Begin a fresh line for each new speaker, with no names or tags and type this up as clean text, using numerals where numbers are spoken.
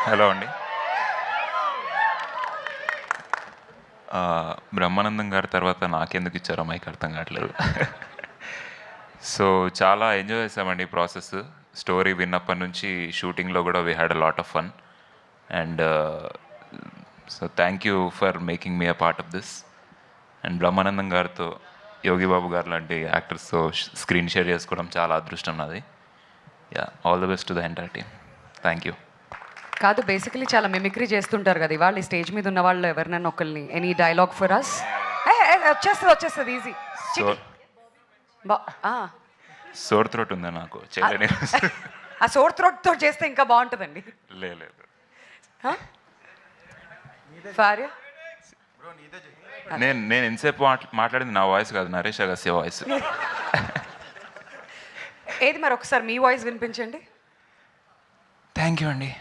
Hello అండి. బ్రహ్మానందం గారి తర్వాత నాకెందుకు ఇచ్చారో మైక్ అర్థం కావట్లేదు. సో చాలా ఎంజాయ్ చేసామండి ఈ ప్రాసెస్. స్టోరీ విన్నప్పటి నుంచి షూటింగ్లో కూడా we had a lot of fun. And so thank you for making me a part of this. And Brahmanandam గారితో, యోగి బాబు గారు లాంటి యాక్టర్స్తో స్క్రీన్ షేర్ చేసుకోవడం చాలా అదృష్టం నాది. Yeah, all the best to the entire team. Thank you.
కాదు, బేసికలీ చాలా mimicry చేస్తుంటారు కదా ఇవాళ ఈ స్టేజ్ మీద ఉన్న వాళ్ళు ఎవరినైనా ఒకరిని. Any dialogue for us? వచ్చేస్తుంది ఈజీ.
సోర్ త్రోట్ ఉందా నాకు చేయలేని.
ఆ సోర్ త్రోట్తో చేస్తే ఇంకా బాగుంటుందండి.
లేదు.
భార్య
నేను ఎంతసేపు మాట్లాడింది నా వాయిస్ కాదు, నరేష్ అగస్య వాయిస్.
ఏది మరి ఒకసారి మీ వాయిస్ వినిపించండి.
థ్యాంక్ యూ అండి.